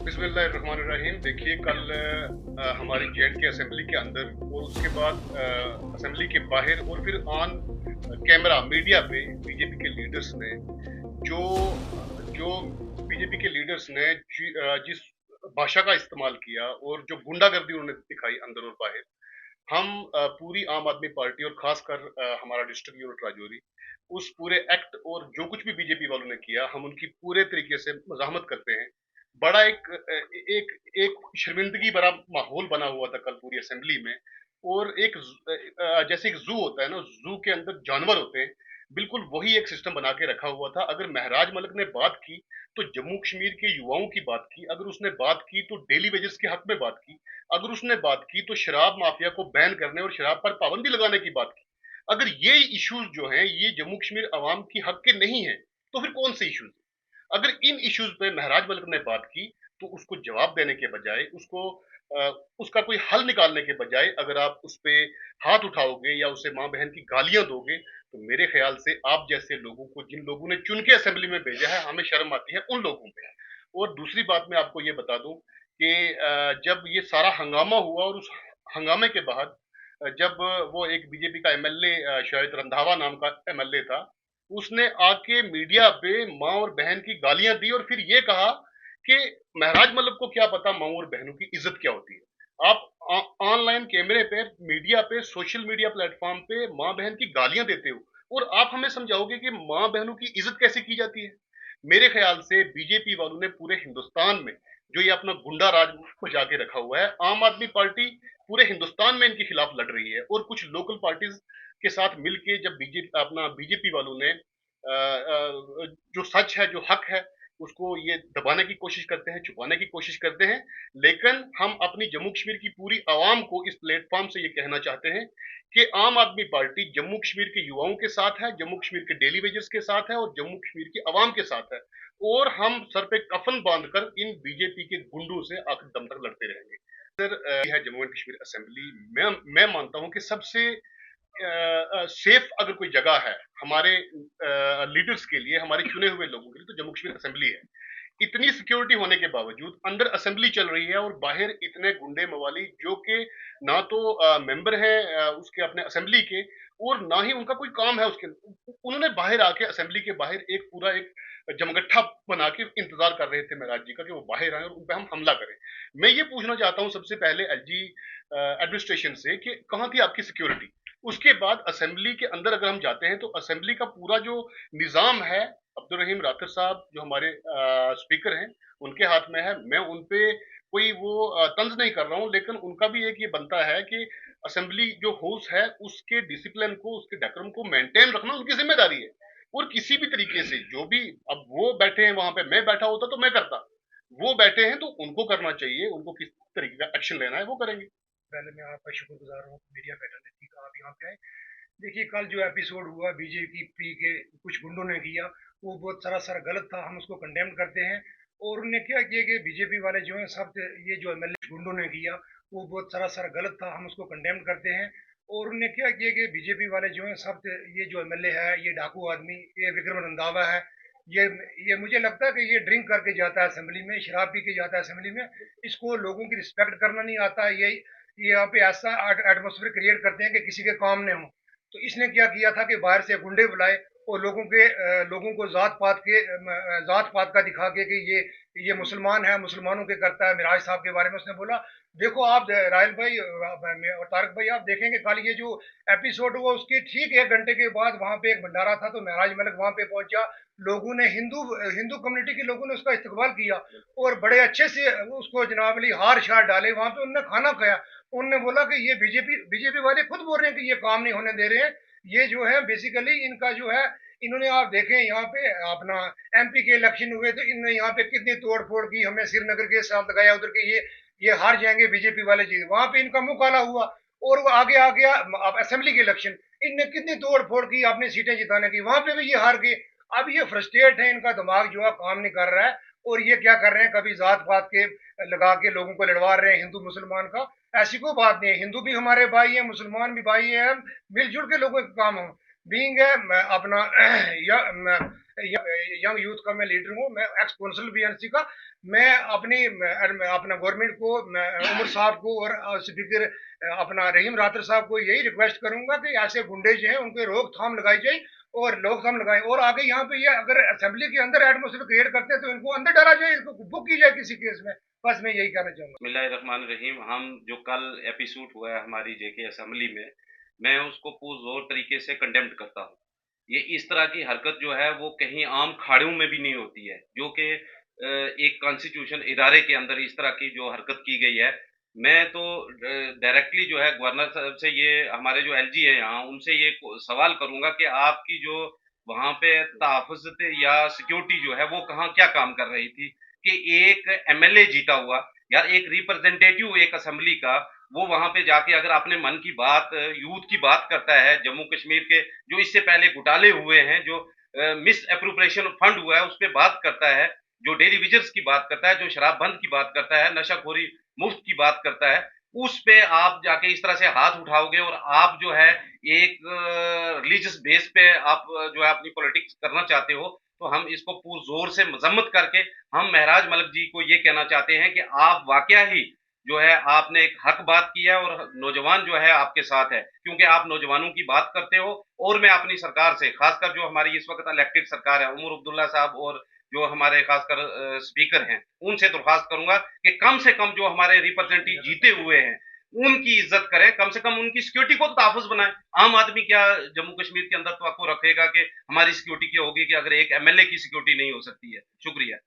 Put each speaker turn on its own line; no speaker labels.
बिस्मिल्लाहिर्रहमानिर्रहीम। देखिए, कल हमारी जे.एंड.के असेंबली के अंदर और उसके बाद असेंबली के बाहर और फिर ऑन कैमरा मीडिया पे बीजेपी के लीडर्स ने जो जो बीजेपी के लीडर्स ने जिस भाषा का इस्तेमाल किया और जो गुंडागर्दी उन्होंने दिखाई अंदर और बाहर, हम पूरी आम आदमी पार्टी और खासकर हमारा डिस्ट्रिक्ट यूनिट राजौरी उस पूरे एक्ट और जो कुछ भी बीजेपी वालों ने किया, हम उनकी पूरे तरीके से मज़ाहमत करते हैं। बड़ा एक एक शर्मिंदगी भरा माहौल बना हुआ था कल पूरी असेंबली में। और जैसे एक ज़ू होता है ना, ज़ू के अंदर जानवर होते हैं, बिल्कुल वही एक सिस्टम बना के रखा हुआ था। अगर महराज मलिक ने बात की, तो जम्मू कश्मीर के युवाओं की बात की, अगर उसने बात की तो डेली वेजेस के हक में बात की, अगर उसने बात की तो शराब माफिया को बैन करने और शराब पर पाबंदी लगाने की बात की। अगर ये इश्यूज जो हैं ये जम्मू कश्मीर अवाम की हक के नहीं है, तो फिर कौन से इश्यूज? अगर इन इश्यूज पे महराज मलिक ने बात की, तो उसको जवाब देने के बजाय उसका कोई हल निकालने के बजाय अगर आप उस पे हाथ उठाओगे या उसे माँ बहन की गालियां दोगे, तो मेरे ख्याल से आप जैसे लोगों को, जिन लोगों ने चुन के असेंबली में भेजा है, हमें शर्म आती है उन लोगों पे। और दूसरी बात मैं आपको ये बता दूं कि जब ये सारा हंगामा हुआ और उस हंगामे के बाद जब वो एक बीजेपी का एमएलए, शायद रंधावा नाम का एमएलए था, उसने आके मीडिया पे माँ और बहन की गालियां दी और फिर ये कहा कि महराज मलिक को क्या पता माँ और बहनों की इज्जत क्या होती है। आप ऑनलाइन कैमरे पे, मीडिया पे, सोशल मीडिया प्लेटफॉर्म पे माँ बहन की गालियां देते हो और आप हमें समझाओगे कि माँ बहनों की इज्जत कैसे की जाती है। मेरे ख्याल से बीजेपी वालों ने पूरे हिंदुस्तान में जो ये अपना गुंडा राज बचा के रखा हुआ है, आम आदमी पार्टी पूरे हिंदुस्तान में इनके खिलाफ लड़ रही है और कुछ लोकल पार्टीज के साथ मिलके जब बीजेपी वालों ने जो सच है, जो हक है, उसको ये दबाने की कोशिश करते हैं, छुपाने की कोशिश करते हैं। लेकिन हम अपनी जम्मू कश्मीर की पूरी आवाम को इस प्लेटफॉर्म से ये कहना चाहते हैं कि आम आदमी पार्टी जम्मू कश्मीर के युवाओं के साथ है, जम्मू कश्मीर के डेली वेजर्स के साथ है और जम्मू कश्मीर की आवाम के साथ है। और हम सर पे कफन बांधकर इन बीजेपी के गुंडों से आखिर दम तक लड़ते रहेंगे। सर, है जम्मू एंड कश्मीर असेंबली, मैं मानता हूं कि सबसे सेफ अगर कोई जगह है हमारे लीडर्स के लिए, हमारे चुने हुए लोगों के लिए, तो जम्मू कश्मीर असेंबली है। इतनी सिक्योरिटी होने के बावजूद अंदर असेंबली चल रही है और बाहर इतने गुंडे मवाली जो कि ना तो मेंबर हैं उसके अपने असेंबली के, और ना ही उनका कोई काम है उसके। उन्होंने बाहर आके असेंबली के बाहर एक जमगट्ठा बना के इंतजार कर रहे थे महराज जी का कि वो बाहर आए और उन पे हम हमला करें। मैं ये पूछना चाहता हूं सबसे पहले एलजी एडमिनिस्ट्रेशन से कि कहां थी आपकी सिक्योरिटी? उसके बाद असेंबली के अंदर अगर हम जाते हैं तो असेंबली का पूरा जो निजाम है, अब्दुल रहीम राठौर साहब जो हमारे स्पीकर हैं, उनके हाथ में है। मैं उन पे कोई वो तंज नहीं कर रहा हूं, लेकिन उनका भी एक ये बनता है कि असेंबली जो हाउस है उसके डिसिप्लिन को, उसके डेकोरम को मेंटेन रखना उनकी जिम्मेदारी है। और किसी भी तरीके से जो भी, अब वो बैठे हैं वहां पे, मैं बैठा होता तो मैं करता, वो बैठे हैं तो उनको करना चाहिए, उनको किस तरीके का एक्शन लेना है वो करेंगे।
पहले मैं आपका शुक्रगुजार हूँ मीडिया पैटर्न की आप यहाँ पे आए। देखिए, कल जो एपिसोड हुआ बीजेपी के कुछ गुंडों ने किया, वो बहुत सरासर गलत था, हम उसको कंडेम करते हैं। और उन्होंने क्या किया कि बीजेपी वाले जो हैं सब, ये जो एमएलए गुंडों ने किया वो बहुत सरासर गलत था, हम उसको कंडेम करते हैं। और उन्होंने क्या किया कि बीजेपी वाले जो हैं सब, ये जो एमएलए है, ये डाकू आदमी, ये विक्रम रंधावा है, ये ये मुझे लगता है कि ये ड्रिंक करके जाता है असेंबली में, शराब पी के जाता है असेंबली में। इसको लोगों की रिस्पेक्ट करना नहीं आता है। ये यहाँ पे ऐसा एटमोसफेयर क्रिएट करते हैं कि किसी के काम नहीं हो। तो इसने क्या किया था कि बाहर से गुंडे बुलाए और लोगों को जात पात का दिखा के कि ये मुसलमान है, मुसलमानों के करता है। मिराज साहब के बारे में उसने बोला। देखो आप रायल भाई और तारक भाई, आप देखेंगे कल ये जो एपिसोड हुआ उसके ठीक 1 घंटे के बाद वहां पे एक भंडारा था, तो महराज मलिक वहां पे पहुंचा। लोगों ने, हिंदू कम्युनिटी के लोगों ने उसका इस्तकबाल किया और बड़े अच्छे से उसको जनाब अली हार शार डाले वहां पे, उन्होंने खाना खाया। उन्होंने बोला कि ये बीजेपी वाले खुद बोल रहे हैं कि ये काम नहीं होने दे रहे हैं। ये जो है बेसिकली इनका जो है, इन्होंने, आप देखें यहाँ पे अपना एमपी के इलेक्शन हुए तो इन्होंने यहाँ पे कितनी तोड़ फोड़ की, हमें श्रीनगर के साथ लगाया उधर के, ये हार जाएंगे बीजेपी वाले जी, वहां पे इनका मुंह काला हुआ। और वो आगे आ गया अब असेंबली के इलेक्शन, इनने कितनी तोड़ फोड़ की अपनी सीटें जिताने की, वहां पे भी ये हार गए। अब ये फ्रस्ट्रेट है, इनका दिमाग जो है काम नहीं कर रहा है। और ये क्या कर रहे हैं, कभी जात पात के लगा के लोगों को लड़वा रहे हैं, हिंदू मुसलमान का। ऐसी कोई बात नहीं है, हिंदू भी हमारे भाई है, मुसलमान भी भाई है, मिलजुल के लोगों का काम हो बींग है अपना या यंग यूथ का मैं लीडर हूँ, मैं एक्स कौंसल बीएनसी का। मैं अपना गवर्नमेंट को, उमर साहब को और स्पीकर अपना रहीम रातर साहब को यही रिक्वेस्ट करूंगा कि ऐसे गुंडे जो हैं उनके रोकथाम लगाई जाए और रोकथाम लगाए, और आगे यहाँ पे ये अगर असेंबली के अंदर एटमोसफेयर क्रिएट करते हैं तो इनको अंदर डाला जाए, इसको बुक की जाए किसी केस में। बस मैं यही कहना चाहूंगा।
बिस्मिल्लाहिर्रहमानिर्रहीम। हम जो कल एपिसोड हुआ है हमारी जेके असेंबली में, मैं उसको पुरजोर तरीके से कंडेम्ड करता हूँ। ये इस तरह की हरकत जो है वो कहीं आम खाड़ियों में भी नहीं होती है, जो कि एक कॉन्स्टिट्यूशन इदारे के अंदर इस तरह की जो हरकत की गई है। मैं तो डायरेक्टली जो है गवर्नर साहब से, ये हमारे जो एलजी है यहाँ, उनसे ये सवाल करूंगा कि आपकी जो वहां पे तहफ़्फ़ुज़ या सिक्योरिटी जो है वो कहाँ क्या काम कर रही थी कि एक एमएलए जीता हुआ, यार एक रिप्रेजेंटेटिव एक असेंबली का, वो वहां पे जाके अगर अपने मन की बात, यूथ की बात करता है, जम्मू कश्मीर के जो इससे पहले घोटाले हुए हैं, जो मिस अप्रोप्रिएशन फंड हुआ है उस पर बात करता है, जो डेली विजर्स की बात करता है, जो शराब बंद की बात करता है, नशाखोरी मुफ्त की बात करता है, उस पे आप जाके इस तरह से हाथ उठाओगे और आप जो है एक रिलीजियस बेस पे आप जो है अपनी पॉलिटिक्स करना चाहते हो, तो हम इसको पुरजोर से मजम्मत करके हम महराज मलिक जी को ये कहना चाहते हैं कि आप वाकया ही जो है आपने एक हक बात की है और नौजवान जो है आपके साथ है, क्योंकि आप नौजवानों की बात करते हो। और मैं अपनी सरकार से, खासकर जो हमारी इस वक्त इलेक्टेड सरकार है, उमर अब्दुल्ला साहब और जो हमारे खासकर स्पीकर हैं, उनसे दरख्वास्त करूंगा कि कम से कम जो हमारे रिप्रेजेंटेटिव जीते हुए हैं उनकी इज्जत करें, कम से कम उनकी सिक्योरिटी को तो तहफ़्फ़ुज़ बनाएं। आम आदमी क्या जम्मू कश्मीर के अंदर तो आपको रखेगा कि हमारी सिक्योरिटी क्या होगी कि अगर एक एमएलए की सिक्योरिटी नहीं हो सकती है। शुक्रिया।